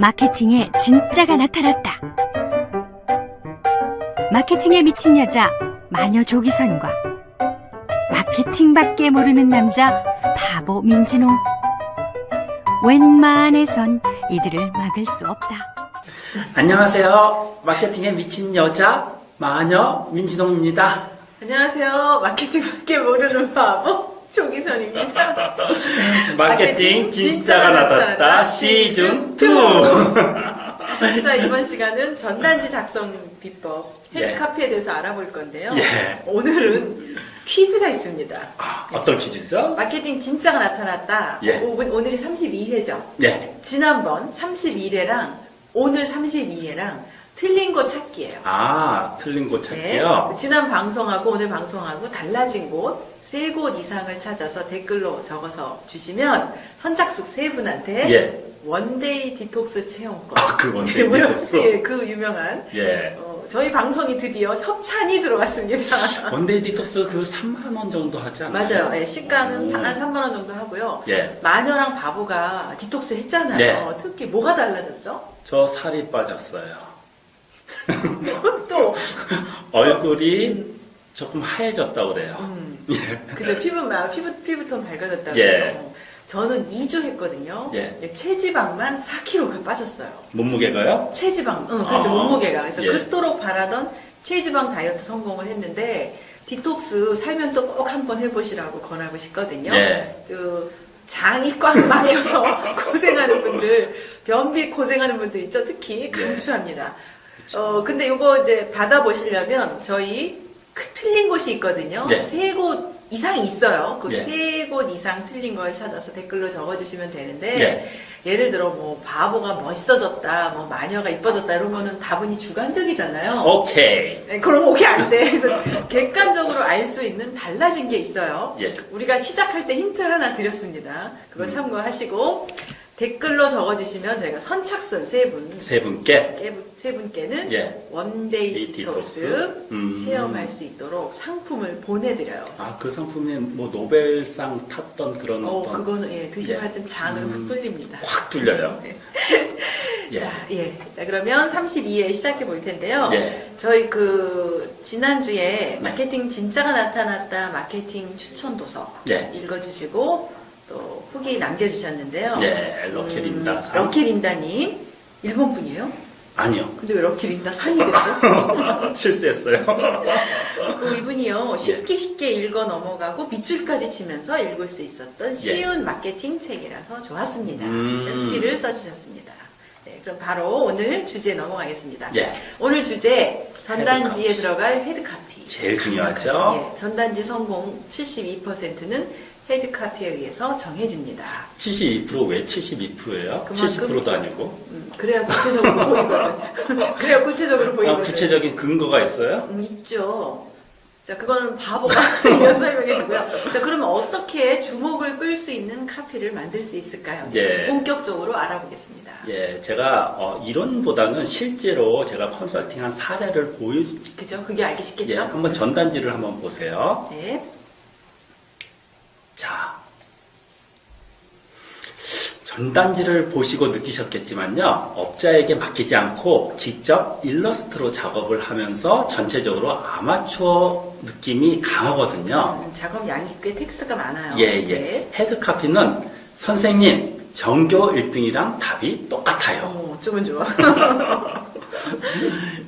마케팅에 진짜가 나타났다. 마케팅에 미친 여자 마녀 조기선과 마케팅밖에 모르는 남자 바보 민진홍. 웬만해선 이들을 막을 수 없다. 안녕하세요. 마케팅에 미친 여자 마녀 민진홍입니다. 안녕하세요. 마케팅밖에 모르는 바보 조기선입니다. 마케팅 진짜가 나타났다 시즌 2. 자, 이번 시간은 전단지 작성 비법 헤드카피에 대해서 알아볼 건데요. 예. 오늘은 퀴즈가 있습니다. 어떤 퀴즈죠? 마케팅 진짜가 나타났다. 예. 오늘이 32회죠. 네. 지난번 31회랑 오늘 32회랑 틀린 거 찾기예요. 틀린 곳 찾기요? 네. 지난 방송하고 오늘 방송하고 달라진 곳 3곳 이상을 찾아서 댓글로 적어서 주시면 선착순 3분한테 예. 원데이 디톡스 체험권. 그 원데이 디톡스? 예, 그 유명한. 예. 저희 방송이 드디어 협찬이 들어갔습니다. 원데이 디톡스 그 3만원 정도 하지 않나요? 맞아요. 예, 시가는 한 3만원 정도 하고요. 예. 마녀랑 바보가 디톡스 했잖아요. 네. 특히 뭐가 달라졌죠? 저 살이 빠졌어요. 또. 얼굴이 조금 하얘졌다고 그래요. 예. 그죠. 피부톤 밝아졌다고 예. 그러죠. 저는 2주 했거든요. 예. 체지방만 4kg가 빠졌어요. 몸무게가요? 체지방, 그렇죠. 몸무게가. 그래서 예. 그토록 바라던 체지방 다이어트 성공을 했는데, 디톡스 살면서 꼭 한번 해보시라고 권하고 싶거든요. 예. 그, 장이 꽉 막혀서 고생하는 분들, 변비 고생하는 분들 있죠. 특히 강추합니다. 근데 이거 이제 받아보시려면 저희 틀린 곳이 있거든요. 네. 3곳 이상 있어요. 그 네. 3곳 이상 틀린 걸 찾아서 댓글로 적어주시면 되는데, 네. 예를 들어 뭐 바보가 멋있어졌다, 뭐 마녀가 이뻐졌다 이런 거는 다분히 주관적이잖아요. 오케이. 네, 그런 거 오케이 안 돼. 그래서 객관적으로 알 수 있는 달라진 게 있어요. 예. 우리가 시작할 때 힌트 하나 드렸습니다. 그거 참고하시고 댓글로 적어주시면 저희가 선착순 3분 세 분께 세 분께는 예. 원데이 디톡스. 디톡스 체험할 수 있도록 상품을 보내드려요. 그 상품이 뭐 노벨상 탔던 그런 어떤 그거는 드시면 예. 하여튼 장은 확 뚫립니다. 확 뚫려요. 네. 예. 자, 그러면 32회 시작해 볼 텐데요. 예. 저희 지난주에 네. 마케팅 진짜가 나타났다 마케팅 추천 도서 예. 읽어주시고 또 후기 남겨주셨는데요. 예, 럭키린다 상. 럭키린다님, 일본 분이에요? 아니요. 근데 왜 럭키린다 상이 됐죠? 실수했어요. 이분이요, 쉽게 읽어 넘어가고 밑줄까지 치면서 읽을 수 있었던 쉬운 마케팅 책이라서 좋았습니다. 후기를 써주셨습니다. 네, 그럼 바로 오늘 주제에 넘어가겠습니다. 예. 오늘 주제, 전단지에 헤드카피. 들어갈 헤드카피. 제일 중요하죠. 예, 전단지 성공 72%는 헤드카피에 의해서 정해집니다. 72% 왜 72%예요? 70%도 아니고. 그래야 구체적으로 보이거든. 그래야 구체적으로 보이거든. 구체적인 근거가 있어요? 있죠. 자, 그거는 바보가 이어 설명해주고요. 자, 그러면 어떻게 주목을 끌 수 있는 카피를 만들 수 있을까요? 예. 본격적으로 알아보겠습니다. 예, 제가 이론보다는 실제로 제가 컨설팅한 사례를 그죠? 그게 알기 쉽겠죠? 예, 한번 전단지를 한번 보세요. 네. 자, 전단지를 보시고 느끼셨겠지만요, 업자에게 맡기지 않고 직접 일러스트로 작업을 하면서 전체적으로 아마추어 느낌이 강하거든요. 작업 양이 꽤 텍스트가 많아요. 예. 네. 헤드카피는 선생님, 전교 1등이랑 답이 똑같아요. 어쩌면 좋아.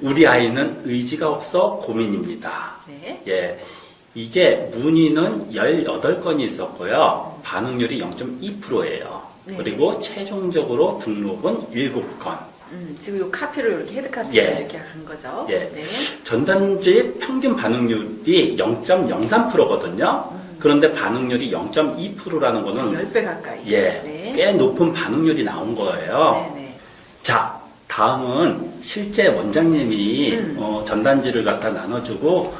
우리 아이는 의지가 없어 고민입니다. 네. 예. 이게 문의는 18건이 있었고요. 반응률이 0.2%예요. 네. 그리고 최종적으로 등록은 7건. 지금 이 카피를 이렇게 헤드카피로 예. 이렇게 한 거죠. 예. 네. 전단지 평균 반응률이 0.03%거든요. 그런데 반응률이 0.2%라는 거는 10배 가까이. 예, 네. 꽤 높은 반응률이 나온 거예요. 네네. 자, 다음은 실제 원장님이 전단지를 갖다 나눠주고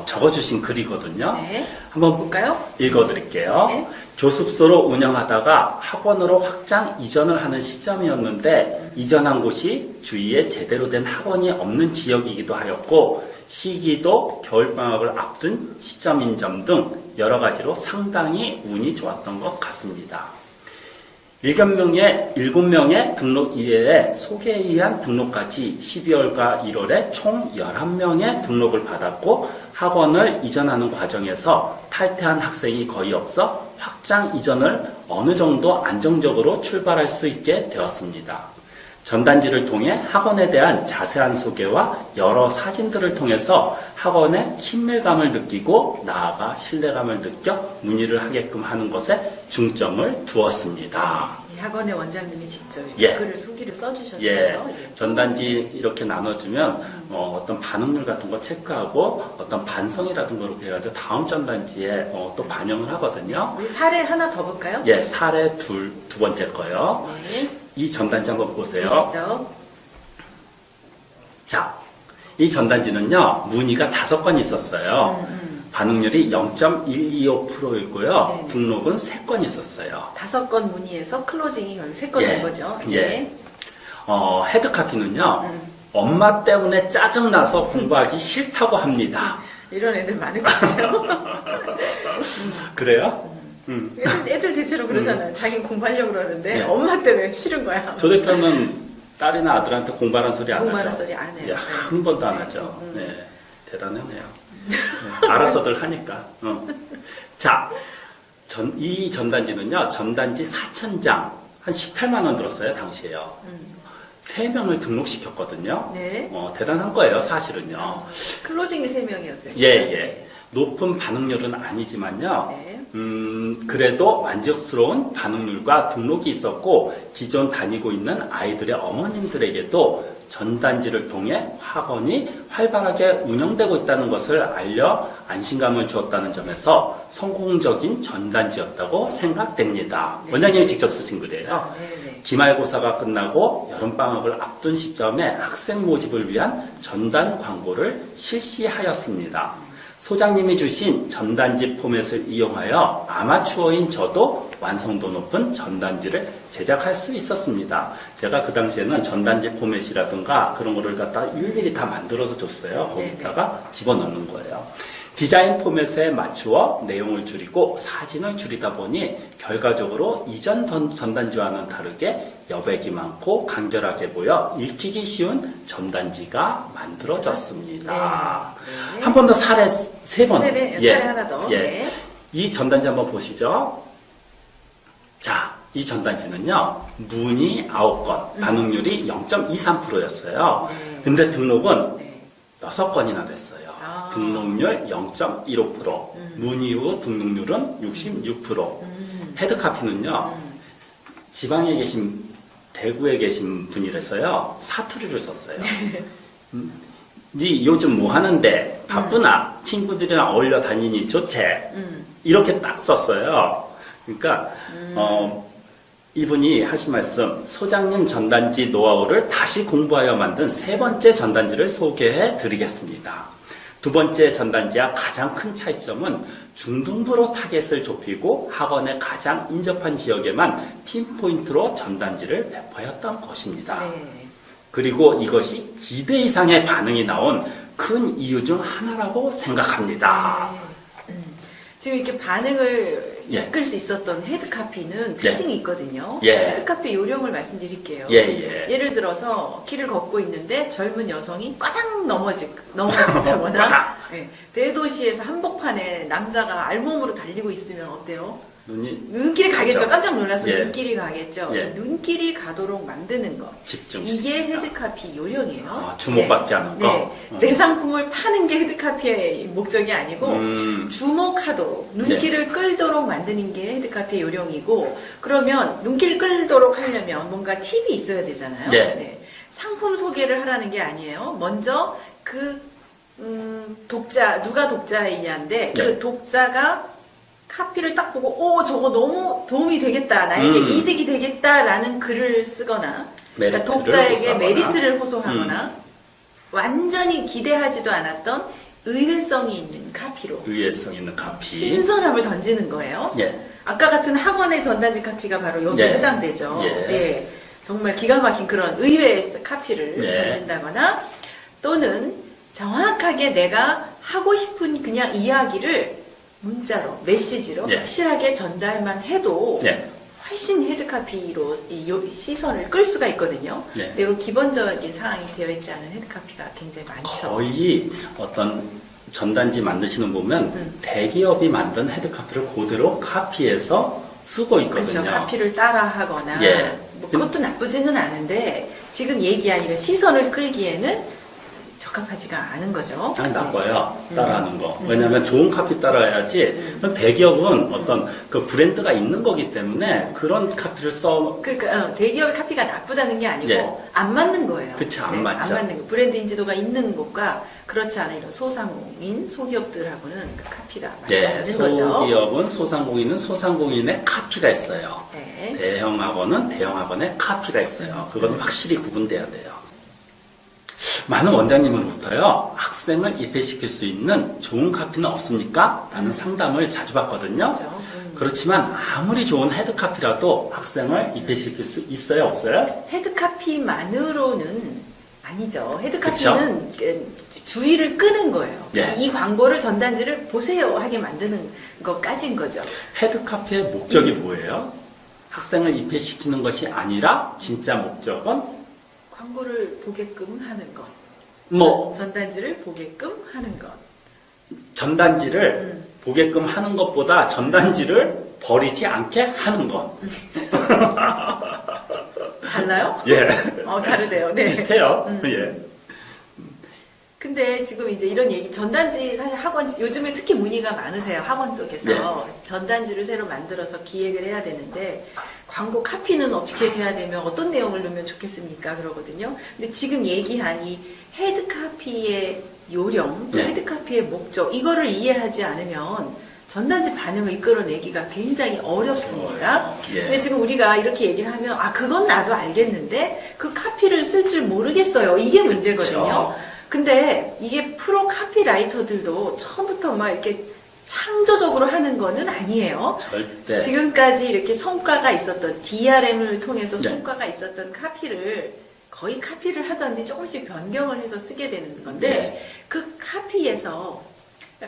적어주신 글이거든요. 네. 한번 볼까요? 읽어드릴게요. 네. 교습소로 운영하다가 학원으로 확장 이전을 하는 시점이었는데 이전한 곳이 주위에 제대로 된 학원이 없는 지역이기도 하였고 시기도 겨울방학을 앞둔 시점인 점 등 여러 가지로 상당히 운이 좋았던 것 같습니다. 7명의 등록 이외에 소개에 의한 등록까지 12월과 1월에 총 11명의 등록을 받았고 학원을 이전하는 과정에서 탈퇴한 학생이 거의 없어 확장 이전을 어느 정도 안정적으로 출발할 수 있게 되었습니다. 전단지를 통해 학원에 대한 자세한 소개와 여러 사진들을 통해서 학원의 친밀감을 느끼고 나아가 신뢰감을 느껴 문의를 하게끔 하는 것에 중점을 두었습니다. 이 학원의 원장님이 직접 예. 글을 소개를 써주셨어요. 예, 전단지 이렇게 나눠주면 어떤 반응률 같은 거 체크하고 어떤 반성이라든가 그렇게 해가지고 다음 전단지에 또 반영을 하거든요. 우리 사례 하나 더 볼까요? 예, 사례 두 번째 거요. 네. 이 전단지 한번 보세요. 보시죠. 자, 이 전단지는요, 문의가 5건 있었어요. 반응률이 0.125%이고요. 네네. 등록은 3건 있었어요. 5건 문의해서 클로징이 결국 3건 예. 된 거죠. 예. 헤드카피는요, 엄마 때문에 짜증나서 공부하기 싫다고 합니다. 이런 애들 많을 것 같아요. 그래요? 애들 대체로 그러잖아요. 자기는 공부하려고 그러는데 네. 엄마 때문에 싫은 거야. 조 대표는 딸이나 아들한테 공부하라는 소리 안 하죠? 공부하는 소리 안 해요. 예, 한 번도 안 하죠. 네, 대단하네요. 네, 알아서들 하니까. 자, 이 전단지는요, 전단지 4,000장, 한 18만 원 들었어요, 당시에요. 3명을 등록시켰거든요. 네. 대단한 거예요, 사실은요. 클로징이 3명이었어요. 예, 예. 높은 반응률은 아니지만요. 네. 그래도 만족스러운 반응률과 등록이 있었고, 기존 다니고 있는 아이들의 어머님들에게도 전단지를 통해 학원이 활발하게 운영되고 있다는 것을 알려 안심감을 주었다는 점에서 성공적인 전단지였다고 생각됩니다. 네. 원장님이 직접 쓰신 글이에요. 네네. 기말고사가 끝나고 여름방학을 앞둔 시점에 학생 모집을 위한 전단 광고를 실시하였습니다. 소장님이 주신 전단지 포맷을 이용하여 아마추어인 저도 완성도 높은 전단지를 제작할 수 있었습니다. 제가 그 당시에는 전단지 포맷이라든가 그런 거를 갖다 일일이 다 만들어서 줬어요. 거기다가 집어넣는 거예요. 디자인 포맷에 맞추어 내용을 줄이고 사진을 줄이다 보니 결과적으로 이전 전단지와는 다르게 여백이 많고 간결하게 보여 읽히기 쉬운 전단지가 만들어졌습니다. 네. 한 번 더 사례 3번. 사례 하나 더. 예. 네. 이 전단지 한번 보시죠. 자, 이 전단지는요, 문의 9건, 반응률이 0.23%였어요. 네. 근데 등록은 네. 6건이나 됐어요. 아. 등록률 0.15%, 문의 후 등록률은 66%. 헤드카피는요, 지방에 계신, 대구에 계신 분이라서요, 사투리를 썼어요. 니 요즘 뭐 하는데 바쁘나 친구들이랑 어울려 다니니 좋지? 이렇게 딱 썼어요. 그러니까 이분이 하신 말씀, 소장님 전단지 노하우를 다시 공부하여 만든 3번째 전단지를 소개해 드리겠습니다. 2번째 전단지와 가장 큰 차이점은 중등부로 타겟을 좁히고 학원에 가장 인접한 지역에만 핀포인트로 전단지를 배포하였던 것입니다. 네. 그리고 이것이 기대 이상의 반응이 나온 큰 이유 중 하나라고 생각합니다. 지금 이렇게 반응을 예. 이끌 수 있었던 헤드카피는 특징이 있거든요. 예. 헤드카피 요령을 말씀드릴게요. 예. 예를 들어서 길을 걷고 있는데 젊은 여성이 꽈당 넘어진다거나 꽈당. 예. 대도시에서 한복판에 남자가 알몸으로 달리고 있으면 어때요? 눈길이 가겠죠. 그렇죠. 깜짝 놀라서 예. 눈길이 가겠죠. 예. 눈길이 가도록 만드는 것. 집중. 이게 헤드카피 요령이에요. 주목받게 하는 거. 네. 내 상품을 파는 게 헤드카피의 목적이 아니고 주목하도록 눈길을 끌도록 만드는 게 헤드카피의 요령이고, 그러면 눈길을 끌도록 하려면 뭔가 팁이 있어야 되잖아요. 네. 상품 소개를 하라는 게 아니에요. 먼저 독자, 누가 독자이냐인데 네. 그 독자가 카피를 딱 보고 저거 너무 도움이 되겠다, 나에게 이득이 되겠다라는 글을 쓰거나, 그러니까 독자에게 메리트를 호소하거나 완전히 기대하지도 않았던 의외성이 있는 카피로, 의외성 있는 카피. 신선함을 던지는 거예요. 예. 아까 같은 학원의 전단지 카피가 바로 여기에 예. 해당되죠. 예. 예. 정말 기가 막힌 그런 의외의 카피를 예. 던진다거나, 또는 정확하게 내가 하고 싶은 그냥 이야기를 문자로, 메시지로 예. 확실하게 전달만 해도 예. 훨씬 헤드카피로 시선을 끌 수가 있거든요. 네. 근데 이런 기본적인 사항이 되어 있지 않은 헤드카피가 굉장히 많죠. 거의 어떤 전단지 만드시는 보면 대기업이 만든 헤드카피를 그대로 카피해서 쓰고 있거든요. 그렇죠. 카피를 따라하거나 예. 뭐 그것도 나쁘지는 않은데 지금 얘기한 이런 시선을 끌기에는 적합하지가 않은 거죠. 아니, 나빠요. 따라하는 거. 왜냐하면 좋은 카피 따라야지. 대기업은 어떤 그 브랜드가 있는 거기 때문에 그런 카피를 써. 그러니까 대기업의 카피가 나쁘다는 게 아니고 예. 안 맞는 거예요. 그쵸, 안 맞죠. 안 맞는 거. 브랜드 인지도가 있는 곳과 그렇지 않은 이런 소상공인, 소기업들하고는 그 카피가 맞지 네, 않는 거죠. 소기업은 소상공인은 소상공인의 카피가 있어요. 네. 대형학원은 대형학원의 카피가 있어요. 그건 확실히 구분돼야 돼요. 많은 원장님으로부터요, 학생을 입회시킬 수 있는 좋은 카피는 없습니까? 라는 상담을 자주 받거든요. 그렇죠. 그렇지만 아무리 좋은 헤드카피라도 학생을 입회시킬 수 있어요, 없어요? 헤드카피만으로는 아니죠. 헤드카피는 주의를 끄는 거예요. 예. 이 광고를 전단지를 보세요 하게 만드는 것까지인 거죠. 헤드카피의 목적이 뭐예요? 학생을 입회시키는 것이 아니라 진짜 목적은 광고를 보게끔 하는 것. 뭐 전단지를 보게끔 하는 것. 전단지를 보게끔 하는 것보다 전단지를 버리지 않게 하는 것. 달라요? 예. 다르대요. 네. 비슷해요. 예. 근데 지금 이제 이런 얘기, 전단지 사실 학원, 요즘에 특히 문의가 많으세요. 학원 쪽에서. 네. 그래서 전단지를 새로 만들어서 기획을 해야 되는데, 광고 카피는 어떻게 해야 되면 어떤 내용을 넣으면 좋겠습니까? 그러거든요. 근데 지금 얘기한 이 헤드 카피의 요령, 또 네. 헤드 카피의 목적, 이거를 이해하지 않으면 전단지 반응을 이끌어내기가 굉장히 어렵습니다. 예. 근데 지금 우리가 이렇게 얘기를 하면, 그건 나도 알겠는데, 그 카피를 쓸 줄 모르겠어요. 이게 문제거든요. 그쵸. 근데 이게 프로 카피라이터들도 처음부터 막 이렇게 창조적으로 하는 거는 아니에요. 절대. 지금까지 이렇게 성과가 있었던 DRM을 통해서 네. 성과가 있었던 카피를 거의 카피를 하든지 조금씩 변경을 해서 쓰게 되는 건데 네. 그 카피에서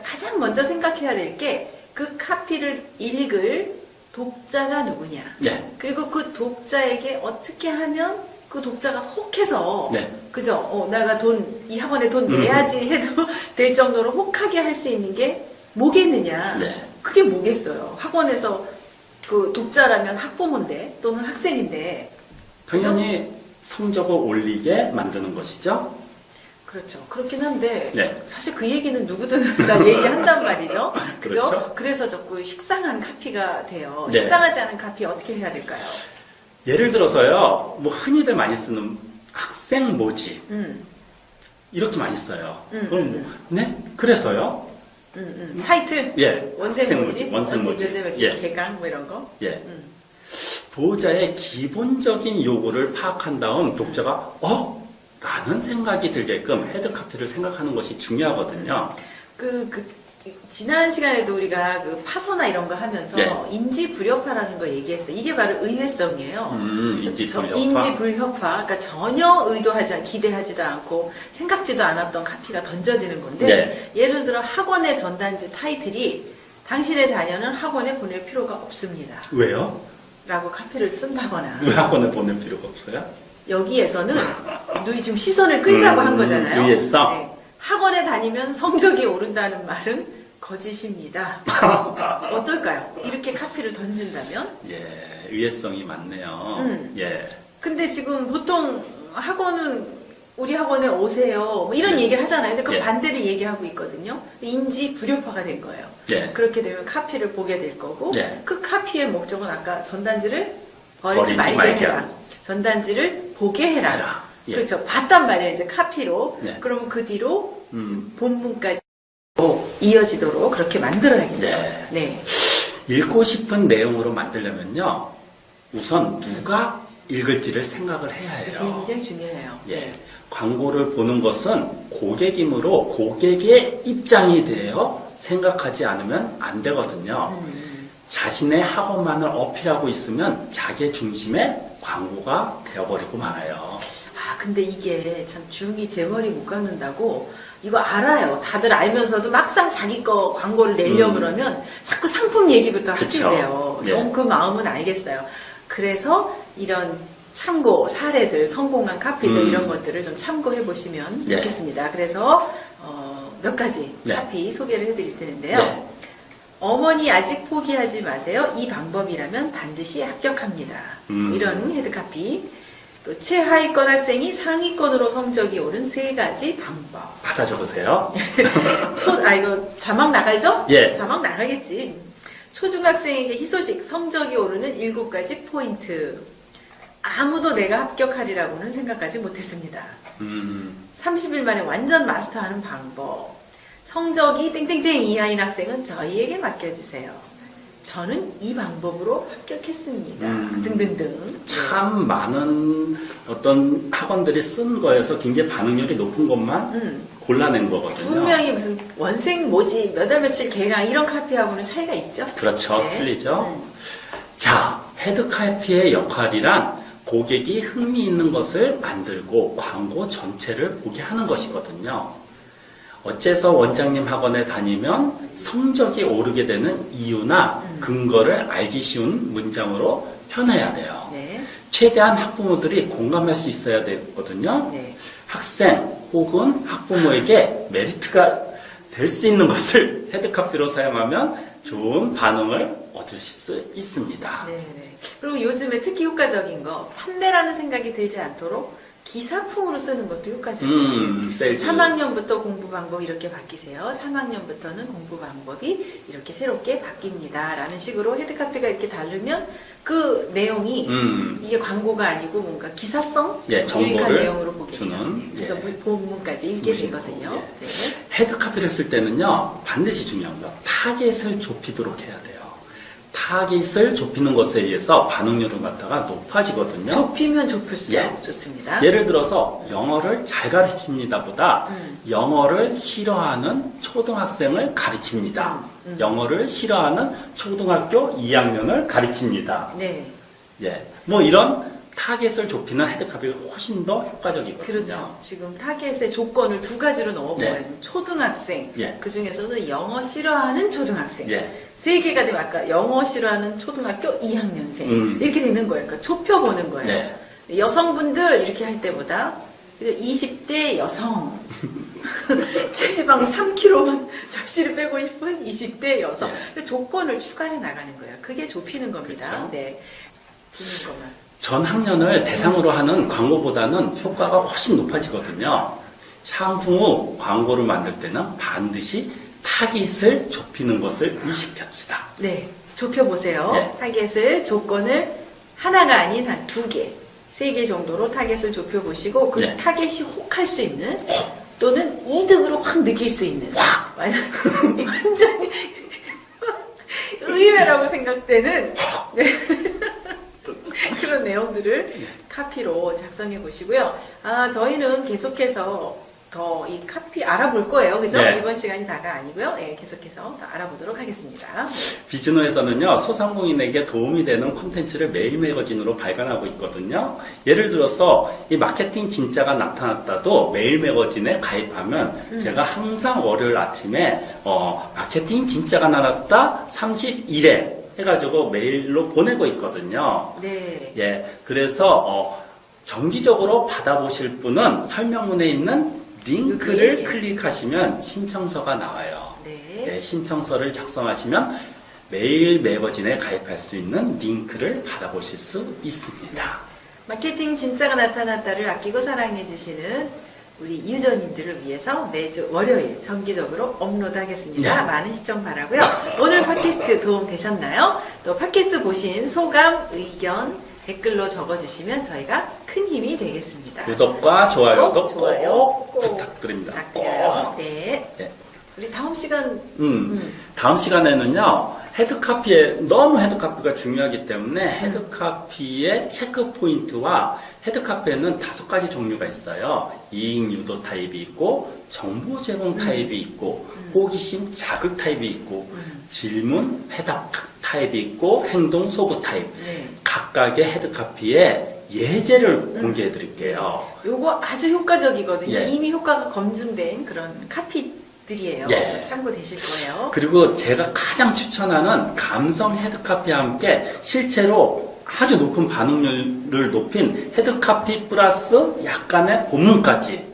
가장 먼저 생각해야 될 게 그 카피를 읽을 독자가 누구냐. 네. 그리고 그 독자에게 어떻게 하면 그 독자가 혹해서 네. 그죠? 내가 이 학원에 돈 내야지 해도 될 정도로 혹하게 할 수 있는 게 뭐겠느냐? 네. 그게 뭐겠어요? 학원에서 그 독자라면 학부모인데 또는 학생인데 당연히 성적을 올리게 만드는 것이죠. 그렇죠. 그렇긴 한데 네. 사실 그 얘기는 누구든 다 얘기한단 말이죠. 그죠? 그렇죠. 그래서 자꾸 식상한 카피가 돼요. 네. 식상하지 않은 카피 어떻게 해야 될까요? 예를 들어서요, 뭐 흔히들 많이 쓰는 학생 모집 이렇게 많이 써요. 그럼 네? 그래서요? 타이틀? 예. 원생 학생 모집? 원생 모집. 모집? 예. 개강 뭐 이런 거? 예. 보호자의 기본적인 요구를 파악한 다음 독자가 라는 생각이 들게끔 헤드카피를 생각하는 것이 중요하거든요. 지난 시간에도 우리가 그 파소나 이런 거 하면서 네. 인지불협화라는 거 얘기했어요. 이게 바로 의외성이에요. 인지불협화. 인지불협화. 그러니까 전혀 기대하지도 않고 생각지도 않았던 카피가 던져지는 건데 네. 예를 들어 학원의 전단지 타이틀이 당신의 자녀는 학원에 보낼 필요가 없습니다. 왜요? 라고 카피를 쓴다거나 왜 학원에 보낼 필요가 없어요? 여기에서는 지금 시선을 끌자고 한 거잖아요. 의외성? 네. 학원에 다니면 성적이 오른다는 말은 거짓입니다. 어떨까요? 이렇게 카피를 던진다면? 예, 의외성이 많네요. 예. 근데 지금 보통 학원은 우리 학원에 오세요. 뭐 이런 얘기를 하잖아요. 근데 그 예. 반대를 얘기하고 있거든요. 인지 불협화가 된 거예요. 예. 그렇게 되면 카피를 보게 될 거고 예. 그 카피의 목적은 아까 전단지를 버리지 버리지 말게 말게 해라. 하라. 전단지를 보게 해라. 해라. 예. 그렇죠. 봤단 말이에요. 이제 카피로. 네. 그러면 그 뒤로 본문까지 이어지도록 그렇게 만들어야겠죠. 네. 네. 읽고 싶은 내용으로 만들려면요, 우선 누가 읽을지를 생각을 해야 해요. 굉장히 중요해요. 예. 광고를 보는 것은 고객이므로 고객의 입장이 되어 생각하지 않으면 안 되거든요. 자신의 학원만을 어필하고 있으면 자기 중심의 광고가 되어버리고 말아요. 근데 이게 참 중이 제 머리 못 깎는다고 이거 알아요. 다들 알면서도 막상 자기 거 광고를 내려고 그러면 자꾸 상품 얘기부터 하게 그쵸. 돼요. 예. 너무 그 마음은 알겠어요. 그래서 이런 참고 사례들, 성공한 카피들 이런 것들을 좀 참고해 보시면 예. 좋겠습니다. 그래서 몇 가지 네. 카피 소개를 해드릴 텐데요. 네. 어머니 아직 포기하지 마세요. 이 방법이라면 반드시 합격합니다. 이런 헤드카피. 또 최하위권 학생이 상위권으로 성적이 오른 3가지 방법. 받아 적으세요. 이거 자막 나가죠? 예. 자막 나가겠지. 초중학생에게 희소식 성적이 오르는 7가지 포인트. 아무도 내가 합격하리라고는 생각하지 못했습니다. 30일 만에 완전 마스터하는 방법. 성적이 땡땡땡 이하인 학생은 저희에게 맡겨주세요. 저는 이 방법으로 합격했습니다. 등등등. 참 많은 어떤 학원들이 쓴 거에서 굉장히 반응률이 높은 것만 골라낸 거거든요. 분명히 무슨 원생 뭐지 몇 달 며칠 개강 이런 카피하고는 차이가 있죠? 그렇죠. 네. 틀리죠. 자, 헤드카피의 역할이란 고객이 흥미있는 것을 만들고 광고 전체를 보게 하는 것이거든요. 어째서 원장님 학원에 다니면 성적이 오르게 되는 이유나 근거를 알기 쉬운 문장으로 표현해야 돼요. 네. 최대한 학부모들이 공감할 수 있어야 되거든요. 네. 학생 혹은 학부모에게 메리트가 될 수 있는 것을 헤드카피로 사용하면 좋은 반응을 얻으실 수 있습니다. 네. 그리고 요즘에 특히 효과적인 거 판매라는 생각이 들지 않도록 기사품으로 쓰는 것도 효과적이에요. 세일즈. 3학년부터 공부 방법 이렇게 바뀌세요. 3학년부터는 공부 방법이 이렇게 새롭게 바뀝니다. 라는 식으로 헤드카피가 이렇게 다르면 그 내용이 이게 광고가 아니고 뭔가 기사성 예, 유익한 정보를 내용으로 보겠죠. 주는, 그래서 예. 본문까지 읽게 되거든요. 예. 네. 헤드카피를 쓸 때는요, 반드시 중요한 거, 타겟을 좁히도록 해야 돼요. 타깃을 좁히는 것에 의해서 반응률은 갖다가 높아지거든요. 좁히면 좁을수록 예. 좋습니다. 예를 들어서 영어를 잘 가르칩니다 보다 영어를 싫어하는 초등학생을 가르칩니다. 영어를 싫어하는 초등학교 2학년을 가르칩니다. 네. 예. 뭐 이런 타겟을 좁히는 헤드카피가 훨씬 더 효과적이거든요. 그렇죠. 지금 타겟의 조건을 2가지로 넣어보아요. 네. 초등학생, 예. 그 중에서는 영어 싫어하는 초등학생. 예. 3개가 되면 아까 영어 싫어하는 초등학교 2학년생. 이렇게 되는 거예요. 그러니까 좁혀보는 거예요. 네. 여성분들 이렇게 할 때보다 20대 여성. 체지방 3kg만 적시를 빼고 싶은 20대 여성. 네. 그 조건을 추가해 나가는 거예요. 그게 좁히는 겁니다. 그렇죠. 네. 비는 것만. 전 학년을 대상으로 하는 광고보다는 효과가 훨씬 높아지거든요. 향후 광고를 만들 때는 반드시 타깃을 좁히는 것을 의식합시다. 네, 좁혀보세요. 네. 타겟을 조건을 하나가 아닌 한 2개, 3개 정도로 타겟을 좁혀보시고 그 네. 타겟이 혹할 수 있는 또는 이득으로 확 느낄 수 있는 완전히 의외라고 생각되는 네. 그런 내용들을 카피로 작성해 보시고요. 저희는 계속해서 더 이 카피 알아볼 거예요. 그죠? 네. 이번 시간이 다가 아니고요. 예, 계속해서 더 알아보도록 하겠습니다. 비즈노에서는요, 소상공인에게 도움이 되는 콘텐츠를 매일 매거진으로 발간하고 있거든요. 예를 들어서 이 마케팅 진짜가 나타났다도 매일 매거진에 가입하면 제가 항상 월요일 아침에 마케팅 진짜가 나왔다 31회 해가지고 메일로 보내고 있거든요. 네. 예, 그래서 정기적으로 받아보실 분은 설명문에 있는 링크를 여기. 클릭하시면 신청서가 나와요. 네. 네, 신청서를 작성하시면 매일 매거진에 가입할 수 있는 링크를 받아보실 수 있습니다. 마케팅 진짜가 나타났다를 아끼고 사랑해주시는 우리 유저님들을 위해서 매주 월요일 정기적으로 업로드하겠습니다. 네. 많은 시청 바라고요. 오늘 팟캐스트 도움 되셨나요? 또 팟캐스트 보신 소감, 의견, 댓글로 적어주시면 저희가 큰 힘이 되겠습니다. 구독과 좋아요도 좋아요. 꼭 꼭 부탁드립니다. 부탁드려요. 꼭. 네. 네. 우리 다음 시간 다음 시간에는요, 너무 헤드카피가 중요하기 때문에 헤드카피의 체크 포인트와 헤드카피에는 5가지 종류가 있어요. 이익 유도 타입이 있고, 정보 제공 타입이 있고, 호기심 자극 타입이 있고, 질문 해답 타입이 있고, 행동 소구 타입. 네. 각각의 헤드카피의 예제를 공개해 드릴게요. 요거 아주 효과적이거든요. 예. 이미 효과가 검증된 그런 카피들이에요. 예. 참고되실 거예요. 그리고 제가 가장 추천하는 감성 헤드카피와 함께 실제로 아주 높은 반응률을 높인 헤드카피 플러스 약간의 본문까지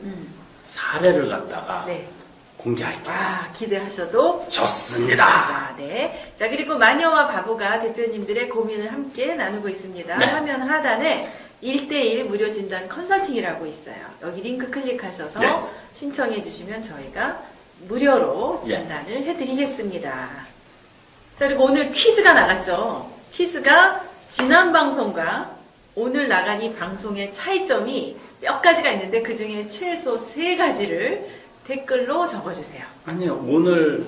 사례를 갖다가 네. 공개할게요. 아, 기대하셔도 좋습니다. 아, 네. 자, 그리고 마녀와 바보가 대표님들의 고민을 함께 나누고 있습니다. 네. 화면 하단에 1대1 무료 진단 컨설팅이라고 있어요. 여기 링크 클릭하셔서 네. 신청해 주시면 저희가 무료로 네. 진단을 해드리겠습니다. 자, 그리고 오늘 퀴즈가 나갔죠. 퀴즈가 지난 방송과 오늘 나간 이 방송의 차이점이 몇 가지가 있는데 그 중에 최소 3가지를 댓글로 적어주세요. 아니요, 오늘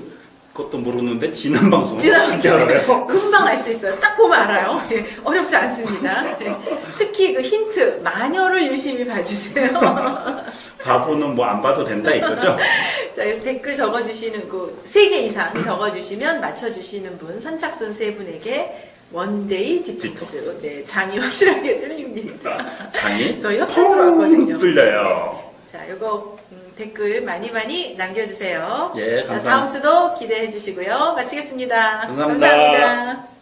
것도 모르는데 지난 방송은 지난 어떻게 알아요? 금방 알 수 있어요. 딱 보면 알아요. 네, 어렵지 않습니다. 네. 특히 그 힌트, 마녀를 유심히 봐주세요. 바보는 뭐 안 봐도 된다 이거죠? 자, 여기서 댓글 적어주시는 그 3개 이상 적어주시면 맞춰주시는 분, 선착순 3분에게 원데이 디톡스. 네, 장이 확실하게 뚫립니다. 장이 저희 협찬 들어왔거든요. 뚫려요. 자, 요거 댓글 많이 남겨주세요. 예, 자, 감사합니다. 다음 주도 기대해 주시고요. 마치겠습니다. 감사합니다. 감사합니다.